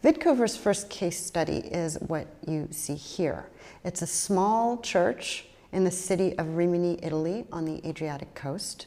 Wittkover's first case study is what you see here. It's a small church in the city of Rimini, Italy, on the Adriatic coast.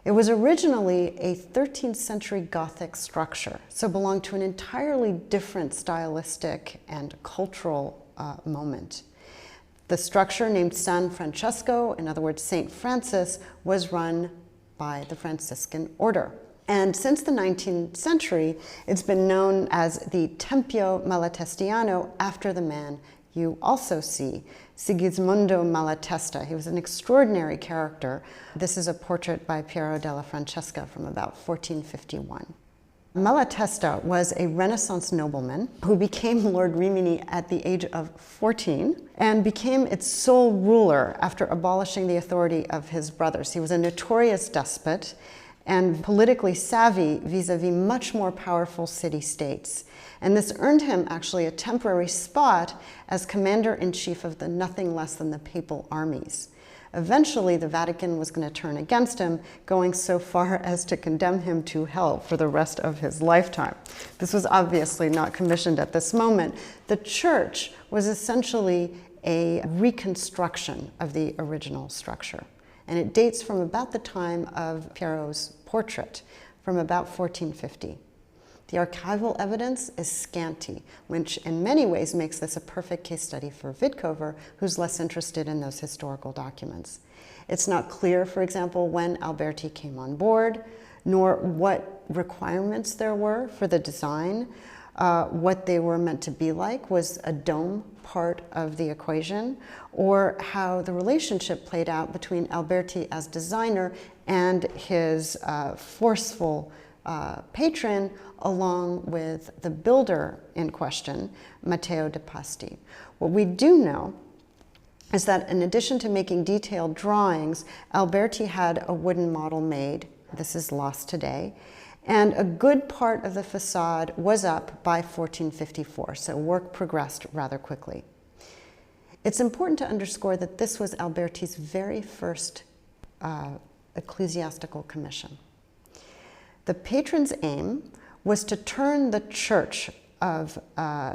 It was originally a 13th century Gothic structure, so belonged to an entirely different stylistic and cultural moment. The structure, named San Francesco, in other words, St. Francis, was run by the Franciscan order. And since the 19th century, it's been known as the Tempio Malatestiano, after the man you also see, Sigismondo Malatesta. He was an extraordinary character. This is a portrait by Piero della Francesca from about 1451. Malatesta was a Renaissance nobleman who became Lord Rimini at the age of 14 and became its sole ruler after abolishing the authority of his brothers. He was a notorious despot and politically savvy vis-a-vis much more powerful city-states. And this earned him actually a temporary spot as commander-in-chief of the nothing less than the papal armies. Eventually, the Vatican was going to turn against him, going so far as to condemn him to hell for the rest of his lifetime. This was obviously not commissioned at this moment. The church was essentially a reconstruction of the original structure. And it dates from about the time of Piero's portrait, from about 1450. The archival evidence is scanty, which in many ways makes this a perfect case study for Wittkover, who's less interested in those historical documents. It's not clear, for example, when Alberti came on board, nor what requirements there were for the design. What they were meant to be like. Was a dome part of the equation? Or how the relationship played out between Alberti as designer and his forceful patron, along with the builder in question, Matteo de Pasti. What we do know is that in addition to making detailed drawings, Alberti had a wooden model made. This is lost today. And a good part of the facade was up by 1454, so work progressed rather quickly. It's important to underscore that this was Alberti's very first ecclesiastical commission. The patron's aim was to turn the church of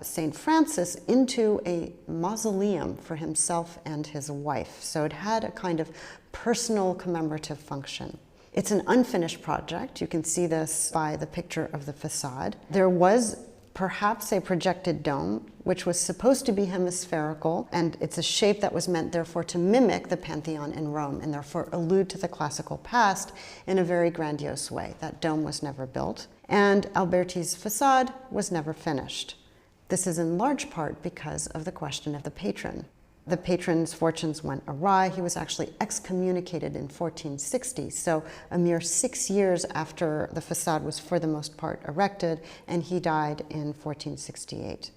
St. Francis into a mausoleum for himself and his wife. So it had a kind of personal commemorative function. It's an unfinished project. You can see this by the picture of the facade. There was perhaps a projected dome, which was supposed to be hemispherical, and it's a shape that was meant, therefore, to mimic the Pantheon in Rome, and therefore allude to the classical past in a very grandiose way. That dome was never built, and Alberti's facade was never finished. This is in large part because of the question of the patron. The patron's fortunes went awry. He was actually excommunicated in 1460, so a mere 6 years after the facade was for the most part erected, and he died in 1468.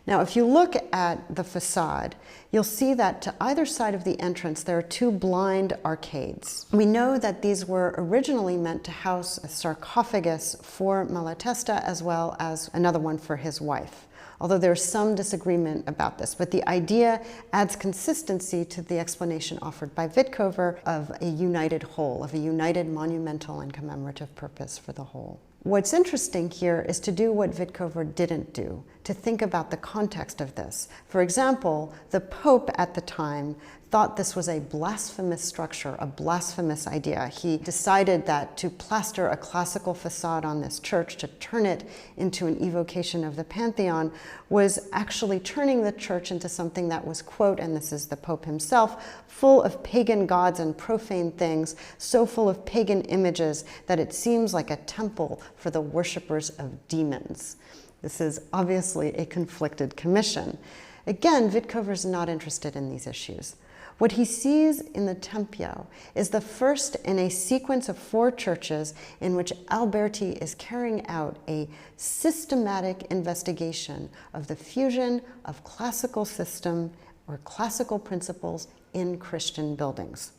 Now, if you look at the facade, you'll see that to either side of the entrance there are two blind arcades. We know that these were originally meant to house a sarcophagus for Malatesta as well as another one for his wife, although there's some disagreement about this. But the idea adds consistency to the explanation offered by Wittkover of a united whole, of a united monumental and commemorative purpose for the whole. What's interesting here is to do what Wittkover didn't do, to think about the context of this. For example, the Pope at the time thought this was a blasphemous structure, a blasphemous idea. He decided that to plaster a classical facade on this church, to turn it into an evocation of the Pantheon, was actually turning the church into something that was, quote, and this is the Pope himself, full of pagan gods and profane things, so full of pagan images that it seems like a temple for the worshippers of demons. This is obviously a conflicted commission. Again, Wittkover's not interested in these issues. What he sees in the Tempio is the first in a sequence of 4 churches in which Alberti is carrying out a systematic investigation of the fusion of classical system or classical principles in Christian buildings.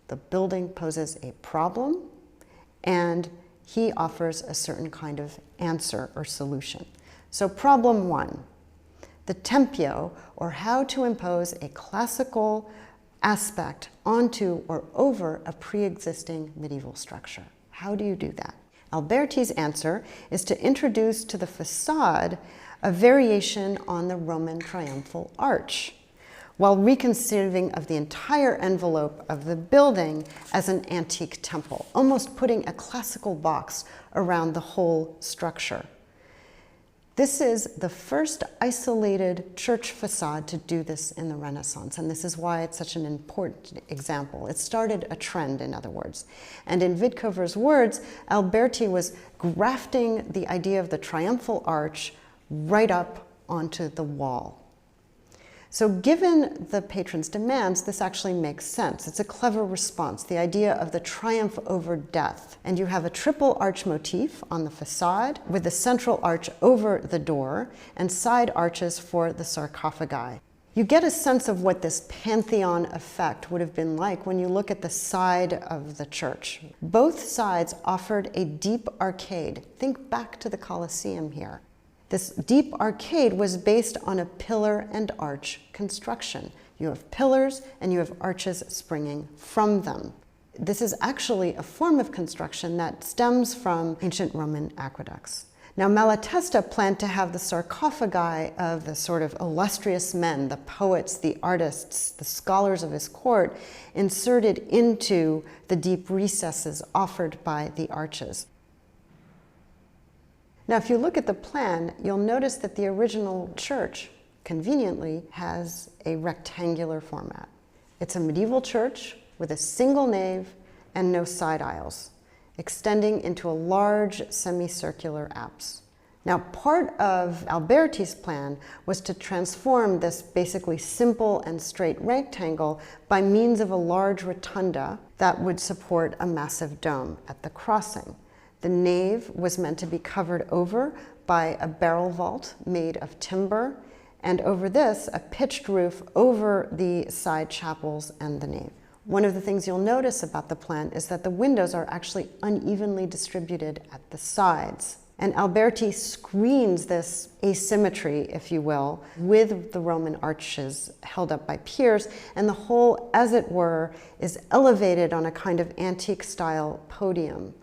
The building poses a problem, and he offers a certain kind of answer or solution. So problem 1, the Tempio, or how to impose a classical aspect onto or over a pre-existing medieval structure. How do you do that? Alberti's answer is to introduce to the facade a variation on the Roman triumphal arch, while reconceiving of the entire envelope of the building as an antique temple, almost putting a classical box around the whole structure. This is the first isolated church facade to do this in the Renaissance, and this is why it's such an important example. It started a trend, in other words. And in Wittkover's words, Alberti was grafting the idea of the triumphal arch right up onto the wall. So given the patron's demands, this actually makes sense. It's a clever response, the idea of the triumph over death. And you have a triple arch motif on the facade with the central arch over the door and side arches for the sarcophagi. You get a sense of what this pantheon effect would have been like when you look at the side of the church. Both sides offered a deep arcade. Think back to the Colosseum here. This deep arcade was based on a pillar and arch construction. You have pillars and you have arches springing from them. This is actually a form of construction that stems from ancient Roman aqueducts. Now, Malatesta planned to have the sarcophagi of the sort of illustrious men, the poets, the artists, the scholars of his court, inserted into the deep recesses offered by the arches. Now, if you look at the plan, you'll notice that the original church, conveniently, has a rectangular format. It's a medieval church with a single nave and no side aisles, extending into a large semicircular apse. Now, part of Alberti's plan was to transform this basically simple and straight rectangle by means of a large rotunda that would support a massive dome at the crossing. The nave was meant to be covered over by a barrel vault made of timber, and over this, a pitched roof over the side chapels and the nave. One of the things you'll notice about the plan is that the windows are actually unevenly distributed at the sides. And Alberti screens this asymmetry, if you will, with the Roman arches held up by piers, and the whole, as it were, is elevated on a kind of antique-style podium.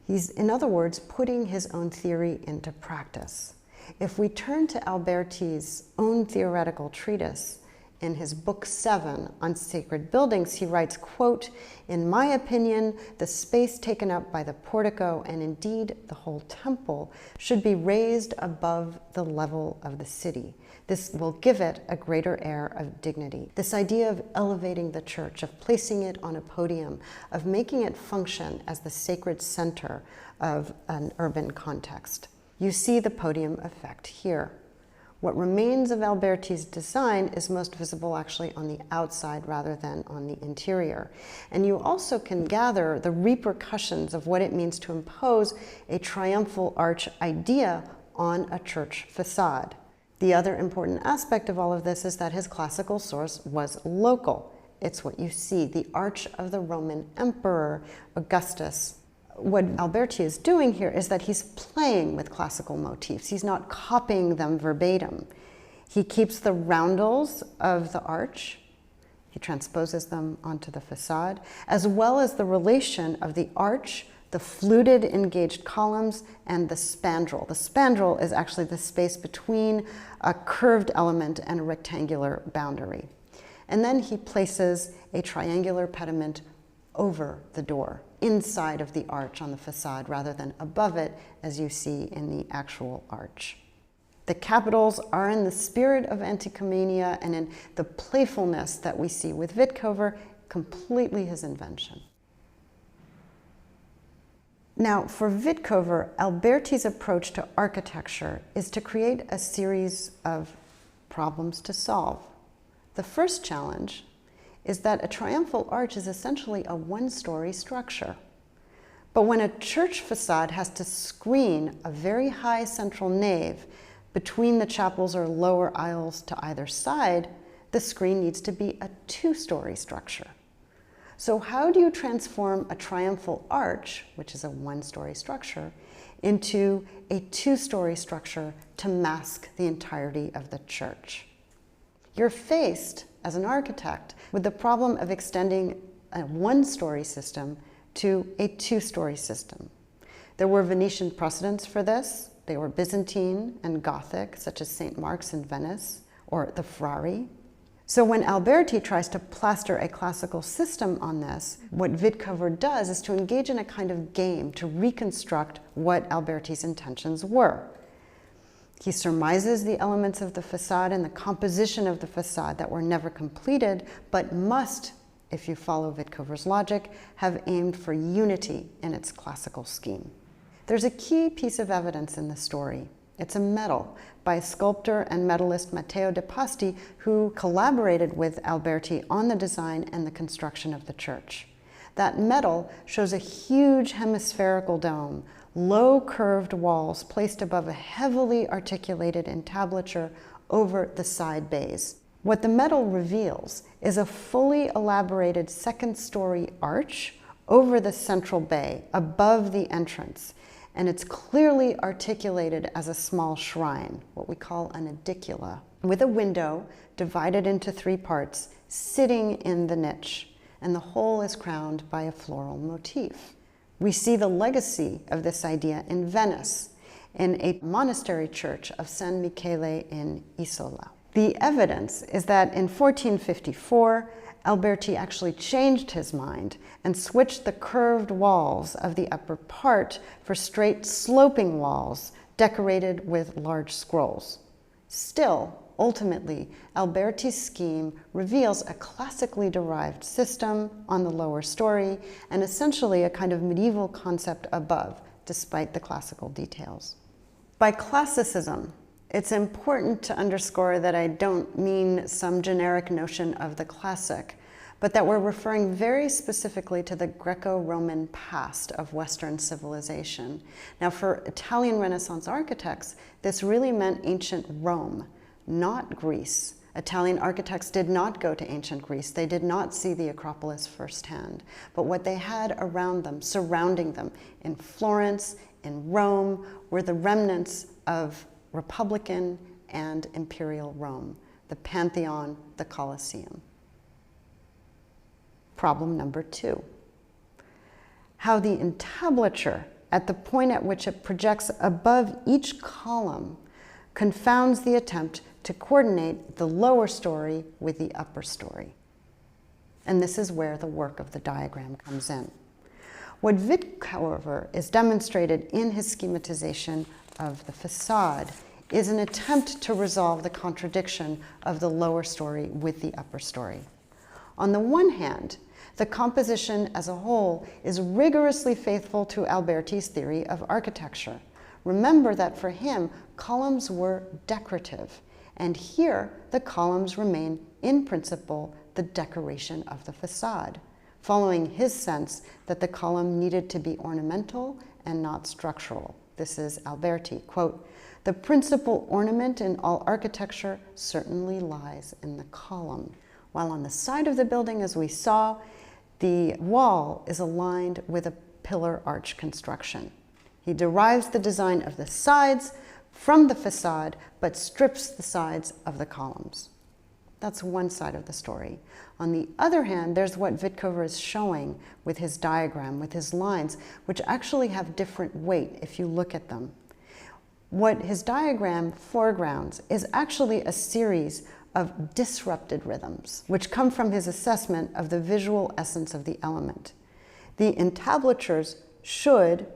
He's, in other words, putting his own theory into practice. If we turn to Alberti's own theoretical treatise, in his book 7 on sacred buildings, he writes, quote, "In my opinion, the space taken up by the portico, and indeed the whole temple, should be raised above the level of the city. This will give it a greater air of dignity." This idea of elevating the church, of placing it on a podium, of making it function as the sacred center of an urban context. You see the podium effect here. What remains of Alberti's design is most visible actually on the outside rather than on the interior. And you also can gather the repercussions of what it means to impose a triumphal arch idea on a church facade. The other important aspect of all of this is that his classical source was local. It's what you see, the arch of the Roman Emperor Augustus. What Alberti is doing here is that he's playing with classical motifs. He's not copying them verbatim. He keeps the roundels of the arch, he transposes them onto the facade, as well as the relation of the arch, the fluted engaged columns, and the spandrel. The spandrel is actually the space between a curved element and a rectangular boundary. And then he places a triangular pediment over the door, inside of the arch on the facade, rather than above it, as you see in the actual arch. The capitals are in the spirit of Antikomenia and in the playfulness that we see with Wittkover, completely his invention. Now, for Wittkover, Alberti's approach to architecture is to create a series of problems to solve. The first challenge is that a triumphal arch is essentially a one-story structure. But when a church facade has to screen a very high central nave between the chapels or lower aisles to either side, the screen needs to be a two-story structure. So how do you transform a triumphal arch, which is a one-story structure, into a two-story structure to mask the entirety of the church? You're faced, as an architect, with the problem of extending a one-story system to a two-story system. There were Venetian precedents for this. They were Byzantine and Gothic, such as St. Mark's in Venice, or the Frari. So when Alberti tries to plaster a classical system on this, what Wittkower does is to engage in a kind of game to reconstruct what Alberti's intentions were. He surmises the elements of the facade and the composition of the facade that were never completed, but must, if you follow Wittkower's logic, have aimed for unity in its classical scheme. There's a key piece of evidence in the story. It's a medal by sculptor and medalist Matteo de Pasti, who collaborated with Alberti on the design and the construction of the church. That medal shows a huge hemispherical dome, low curved walls placed above a heavily articulated entablature over the side bays. What the medal reveals is a fully elaborated second-story arch over the central bay, above the entrance, and it's clearly articulated as a small shrine, what we call an edicula, with a window divided into 3 parts, sitting in the niche, and the whole is crowned by a floral motif. We see the legacy of this idea in Venice, in a monastery church of San Michele in Isola. The evidence is that in 1454, Alberti actually changed his mind and switched the curved walls of the upper part for straight sloping walls decorated with large scrolls. Still, ultimately, Alberti's scheme reveals a classically derived system on the lower story and essentially a kind of medieval concept above, despite the classical details. By classicism, it's important to underscore that I don't mean some generic notion of the classic, but that we're referring very specifically to the Greco-Roman past of Western civilization. Now, for Italian Renaissance architects, this really meant ancient Rome, not Greece. Italian architects did not go to ancient Greece. They did not see the Acropolis firsthand. But what they had around them, surrounding them, in Florence, in Rome, were the remnants of Republican and imperial Rome, the Pantheon, the Colosseum. Problem number 2. How the entablature, at the point at which it projects above each column, confounds the attempt to coordinate the lower story with the upper story. And this is where the work of the diagram comes in. What Wittkower is demonstrated in his schematization of the facade is an attempt to resolve the contradiction of the lower story with the upper story. On the one hand, the composition as a whole is rigorously faithful to Alberti's theory of architecture. Remember that for him, columns were decorative, and here the columns remain, in principle, the decoration of the facade, following his sense that the column needed to be ornamental and not structural. This is Alberti, quote, "The principal ornament in all architecture certainly lies in the column." While on the side of the building, as we saw, the wall is aligned with a pillar arch construction. He derives the design of the sides from the facade, but strips the sides of the columns. That's one side of the story. On the other hand, there's what Wittkower is showing with his diagram, with his lines, which actually have different weight if you look at them. What his diagram foregrounds is actually a series of disrupted rhythms, which come from his assessment of the visual essence of the element. The entablatures should,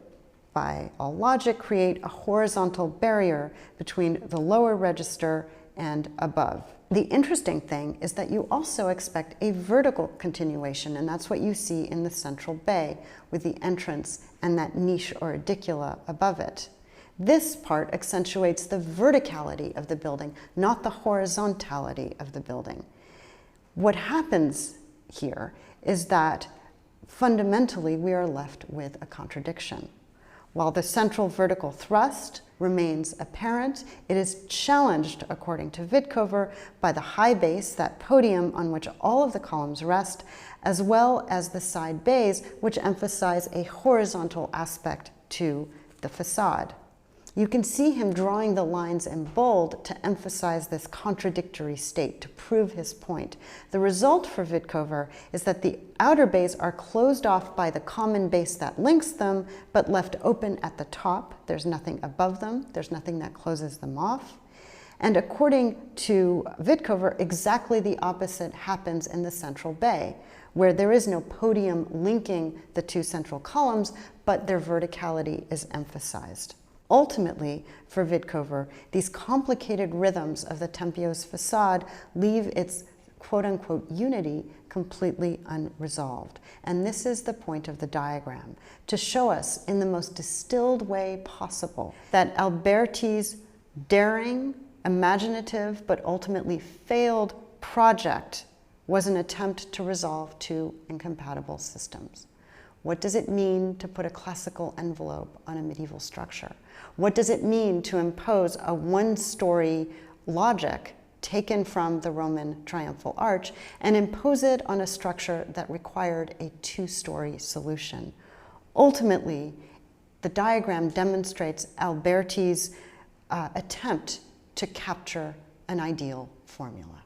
by all logic, create a horizontal barrier between the lower register and above. The interesting thing is that you also expect a vertical continuation, and that's what you see in the central bay with the entrance and that niche or edicula above it. This part accentuates the verticality of the building, not the horizontality of the building. What happens here is that fundamentally we are left with a contradiction. While the central vertical thrust remains apparent, it is challenged, according to Wittkower, by the high base, that podium on which all of the columns rest, as well as the side bays, which emphasize a horizontal aspect to the facade. You can see him drawing the lines in bold to emphasize this contradictory state, to prove his point. The result for Witkover is that the outer bays are closed off by the common base that links them, but left open at the top. There's nothing above them. There's nothing that closes them off. And according to Witkover, exactly the opposite happens in the central bay, where there is no podium linking the two central columns, but their verticality is emphasized. Ultimately, for Witkover, these complicated rhythms of the Tempio's facade leave its quote-unquote unity completely unresolved. And this is the point of the diagram, to show us in the most distilled way possible that Alberti's daring, imaginative, but ultimately failed project was an attempt to resolve two incompatible systems. What does it mean to put a classical envelope on a medieval structure? What does it mean to impose a one-story logic taken from the Roman triumphal arch and impose it on a structure that required a two-story solution? Ultimately, the diagram demonstrates Alberti's attempt to capture an ideal formula.